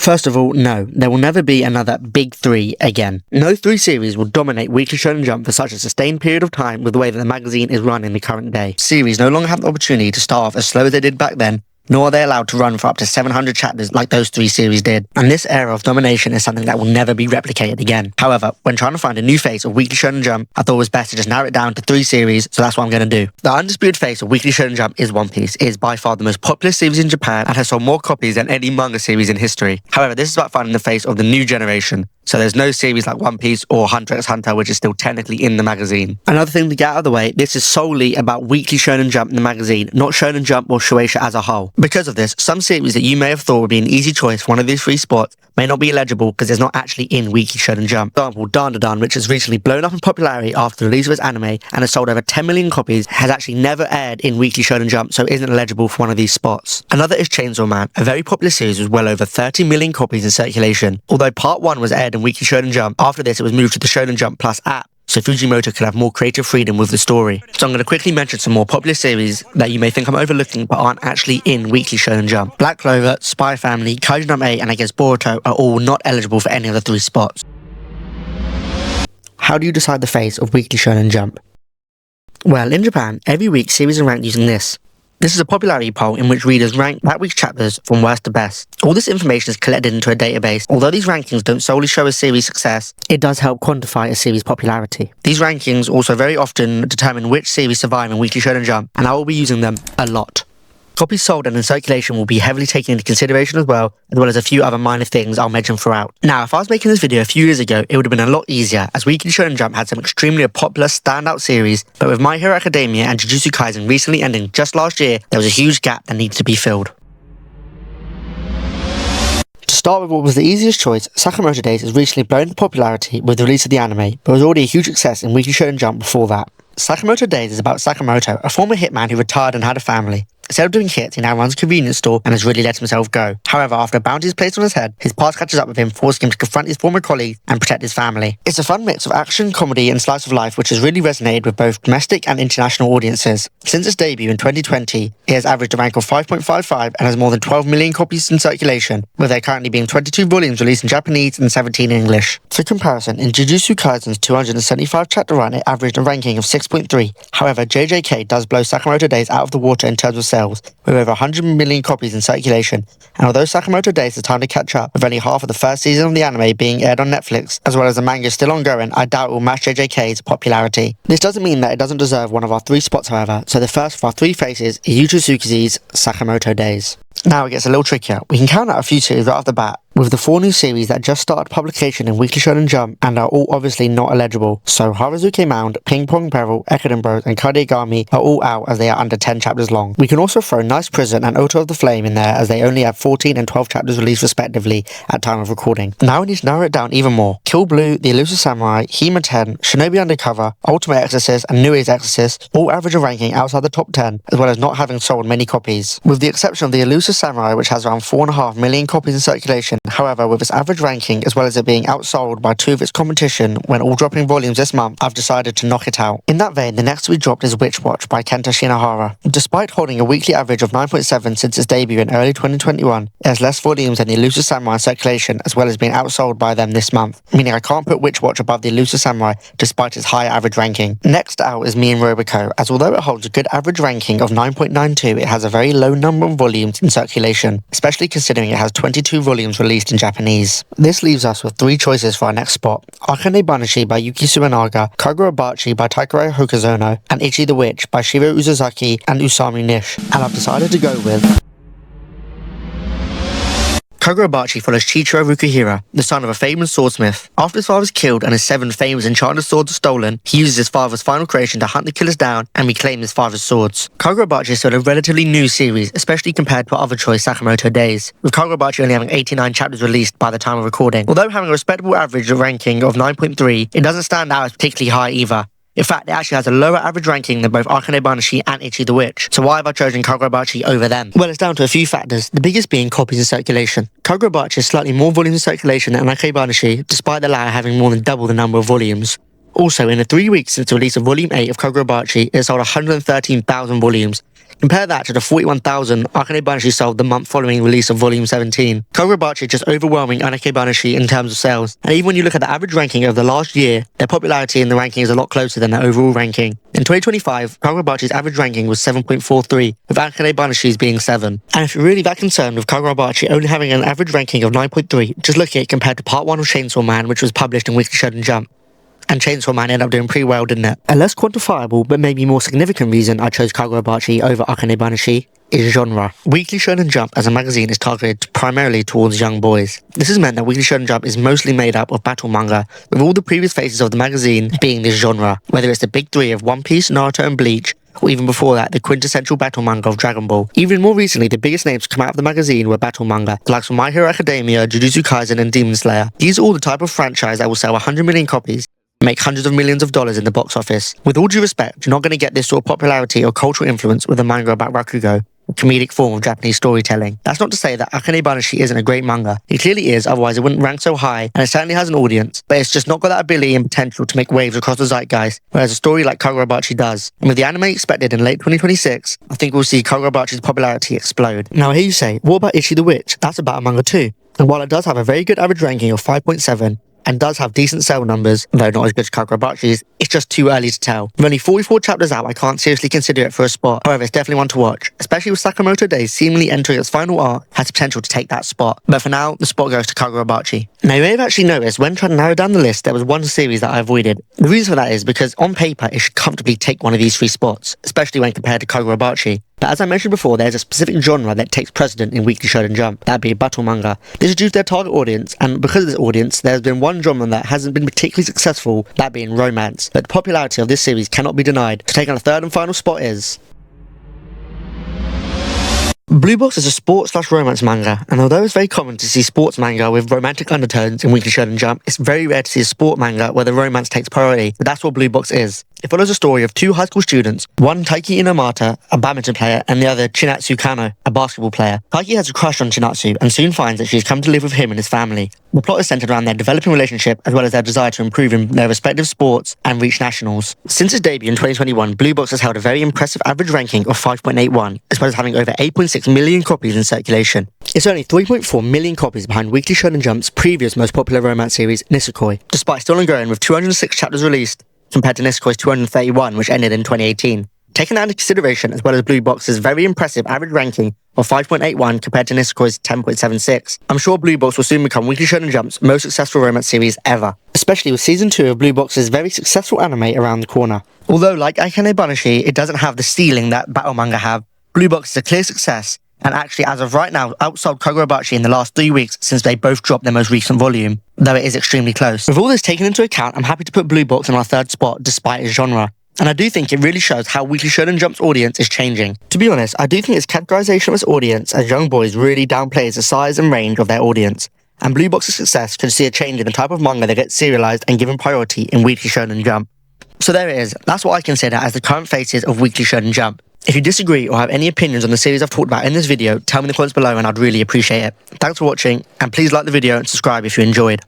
First of all, no, there will never be another Big Three again. No three series will dominate Weekly Shonen Jump for such a sustained period of time with the way that the magazine is run in the current day. Series no longer have the opportunity to start off as slow as they did back then, nor are they allowed to run for up to 700 chapters like those three series did. And this era of domination is something that will never be replicated again. However, when trying to find a new face of Weekly Shonen Jump, I thought it was best to just narrow it down to three series, so that's what I'm going to do. The undisputed face of Weekly Shonen Jump is One Piece. It is by far the most popular series in Japan and has sold more copies than any manga series in history. However, this is about finding the face of the new generation. So there's no series like One Piece or Hunter x Hunter, which is still technically in the magazine. Another thing to get out of the way, this is solely about Weekly Shonen Jump in the magazine, not Shonen Jump or Shueisha as a whole. Because of this, some series that you may have thought would be an easy choice for one of these three spots may not be eligible because it's not actually in Weekly Shonen Jump. For example, Dan, which has recently blown up in popularity after the release of its anime and has sold over 10 million copies, has actually never aired in Weekly Shonen Jump, so isn't eligible for one of these spots. Another is Chainsaw Man, a very popular series with well over 30 million copies in circulation. Although part 1 was aired in Weekly Shonen Jump, after this it was moved to the Shonen Jump Plus app, so Fujimoto could have more creative freedom with the story. So I'm going to quickly mention some more popular series that you may think I'm overlooking but aren't actually in Weekly Shonen Jump. Black Clover, Spy Family, Kaiju Number 8 and I guess Boruto are all not eligible for any of the three spots. How do you decide the face of Weekly Shonen Jump? Well, in Japan, every week series are ranked using this. This is a popularity poll in which readers rank that week's chapters from worst to best. All this information is collected into a database. Although these rankings don't solely show a series' success, it does help quantify a series' popularity. These rankings also very often determine which series survive in Weekly Shonen Jump, and I will be using them a lot. Copies sold and in circulation will be heavily taken into consideration as well as a few other minor things I'll mention throughout. Now, if I was making this video a few years ago, it would have been a lot easier, as Weekly Shonen Jump had some extremely popular standout series, but with My Hero Academia and Jujutsu Kaisen recently ending just last year, there was a huge gap that needed to be filled. To start with what was the easiest choice, Sakamoto Days has recently blown into popularity with the release of the anime, but was already a huge success in Weekly Shonen Jump before that. Sakamoto Days is about Sakamoto, a former hitman who retired and had a family. Instead of doing hits, he now runs a convenience store and has really let himself go. However, after a bounty is placed on his head, his past catches up with him, forcing him to confront his former colleagues and protect his family. It's a fun mix of action, comedy and slice of life which has really resonated with both domestic and international audiences. Since its debut in 2020, it has averaged a rank of 5.55 and has more than 12 million copies in circulation, with there currently being 22 volumes released in Japanese and 17 in English. For comparison, in Jujutsu Kaisen's 275 chapter run, it averaged a ranking of 6.3. However, JJK does blow Sakamoto Days out of the water in terms of sales, with over 100 million copies in circulation, and although Sakamoto Days has time to catch up, with only half of the first season of the anime being aired on Netflix, as well as the manga still ongoing, I doubt it will match JJK's popularity. This doesn't mean that it doesn't deserve one of our three spots, however, so the first of our three faces is Yu Tsukuzi's Sakamoto Days. Now it gets a little trickier. We can count out a few series right off the bat, with the 4 new series that just started publication in Weekly Shonen Jump and are all obviously not eligible. So Harazuke Mound, Ping Pong Peril, Ekiden Bros and Kadeigami are all out as they are under 10 chapters long. We can also throw Nice Prison and Oto of the Flame in there as they only have 14 and 12 chapters released respectively at time of recording. Now we need to narrow it down even more. Kill Blue, The Elusive Samurai, Hema 10, Shinobi Undercover, Ultimate Exorcist and Nue's Exorcist all average a ranking outside the top 10 as well as not having sold many copies. With the exception of The Elusive Samurai, which has around 4.5 million copies in circulation. However, with its average ranking as well as it being outsold by 2 of its competition when all dropping volumes this month, I've decided to knock it out. In that vein, the next to be dropped is Witch Watch by Kenta Shinohara. Despite holding a weekly average of 9.7 since its debut in early 2021, it has less volumes than The Elusive Samurai in circulation as well as being outsold by them this month, meaning I can't put Witch Watch above The Elusive Samurai despite its higher average ranking. Next out is Me and Robico, as although it holds a good average ranking of 9.92, it has a very low number of volumes in circulation, especially considering it has 22 volumes released in Japanese. This leaves us with 3 choices for our next spot: Akane Banashi by Yuki Suenaga, Kagurabachi by Takeru Hokuzono, and Ichi the Witch by Shiro Uzuzaki and Usami Nish. And I've decided to go with Kagurabachi follows Chichiro Rukuhira, the son of a famous swordsmith. After his father is killed and his 7 famous enchanted swords are stolen, he uses his father's final creation to hunt the killers down and reclaim his father's swords. Kagurabachi is still a relatively new series, especially compared to our other choice, Sakamoto Days, with Kagurabachi only having 89 chapters released by the time of recording. Although having a respectable average ranking of 9.3, it doesn't stand out as particularly high either. In fact, it actually has a lower average ranking than both Akane Banashi and Ichi the Witch. So why have I chosen Kagurabachi over them? Well, it's down to a few factors, the biggest being copies in circulation. Kagurabachi has slightly more volumes in circulation than Akane Banashi, despite the latter having more than double the number of volumes. Also, in the 3 weeks since the release of Volume 8 of Kagurabachi, it sold 113,000 volumes, Compare that to the 41,000 Akane Banashi sold the month following release of Volume 17. Kagurabachi is just overwhelming Akane Banashi in terms of sales, and even when you look at the average ranking of the last year, their popularity in the ranking is a lot closer than their overall ranking. In 2025, Kagurabachi's average ranking was 7.43, with Akane Banashi's being 7. And if you're really that concerned with Kagurabachi only having an average ranking of 9.3, just look at it compared to Part 1 of Chainsaw Man, which was published in Weekly Shonen Jump. And Chainsaw Man ended up doing pretty well, didn't it? A less quantifiable, but maybe more significant reason I chose Kagurabachi over Akane Banashi is genre. Weekly Shonen Jump as a magazine is targeted primarily towards young boys. This has meant that Weekly Shonen Jump is mostly made up of battle manga, with all the previous faces of the magazine being this genre, whether it's the big three of One Piece, Naruto and Bleach, or even before that, the quintessential battle manga of Dragon Ball. Even more recently, the biggest names to come out of the magazine were battle manga, the likes of My Hero Academia, Jujutsu Kaisen and Demon Slayer. These are all the type of franchise that will sell 100 million copies, make hundreds of millions of dollars in the box office. With all due respect, you're not going to get this sort of popularity or cultural influence with a manga about Rakugo, a comedic form of Japanese storytelling. That's not to say that Akane Banashi isn't a great manga. It clearly is, otherwise it wouldn't rank so high, and it certainly has an audience, but it's just not got that ability and potential to make waves across the zeitgeist, whereas a story like Kagurabachi does. And with the anime expected in late 2026, I think we'll see Kagurabachi's popularity explode. Now I hear you say, what about Ichi the Witch? That's about a manga too. And while it does have a very good average ranking of 5.7, and does have decent sale numbers, though not as good as Kagurabachi's, it's just too early to tell. With only 44 chapters out, I can't seriously consider it for a spot. However, it's definitely one to watch, especially with Sakamoto Days seemingly entering its final arc, has potential to take that spot. But for now, the spot goes to Kagurabachi. Now, you may have actually noticed when trying to narrow down the list, there was one series that I avoided. The reason for that is because on paper, it should comfortably take one of these 3 spots, especially when compared to Kagurabachi. But as I mentioned before, there's a specific genre that takes precedent in Weekly Shonen Jump, that'd be battle manga. This is due to their target audience, and because of this audience, there's been one genre that hasn't been particularly successful, that being romance. But the popularity of this series cannot be denied. To take on a third and final spot is Blue Box is a sports/romance manga, and although it's very common to see sports manga with romantic undertones in Weekly Shonen Jump, it's very rare to see a sport manga where the romance takes priority, but that's what Blue Box is. It follows a story of 2 high school students, one Taiki Inomata, a badminton player, and the other Chinatsu Kano, a basketball player. Taiki has a crush on Chinatsu and soon finds that she has come to live with him and his family. The plot is centered around their developing relationship as well as their desire to improve in their respective sports and reach nationals. Since its debut in 2021, Blue Box has held a very impressive average ranking of 5.81, as well as having over 8.6 million copies in circulation. It's only 3.4 million copies behind Weekly Shonen Jump's previous most popular romance series, Nisekoi, despite still ongoing with 206 chapters released, compared to Nisekoi's 231, which ended in 2018. Taking that into consideration, as well as Blue Box's very impressive average ranking of 5.81 compared to Nisekoi's 10.76, I'm sure Blue Box will soon become Weekly Shonen Jump's most successful romance series ever, especially with Season 2 of Blue Box's very successful anime around the corner. Although, like Akane Banashi, it doesn't have the ceiling that battle manga have, Blue Box is a clear success, and actually, as of right now, outsold Kagurabachi in the last 3 weeks since they both dropped their most recent volume, though it is extremely close. With all this taken into account, I'm happy to put Blue Box in our third spot despite its genre. And I do think it really shows how Weekly Shonen Jump's audience is changing. To be honest, I do think its categorization of its audience as young boys really downplays the size and range of their audience. And Blue Box's success could see a change in the type of manga that gets serialized and given priority in Weekly Shonen Jump. So there it is. That's what I consider as the current faces of Weekly Shonen Jump. If you disagree or have any opinions on the series I've talked about in this video, tell me in the comments below and I'd really appreciate it. Thanks for watching, and please like the video and subscribe if you enjoyed.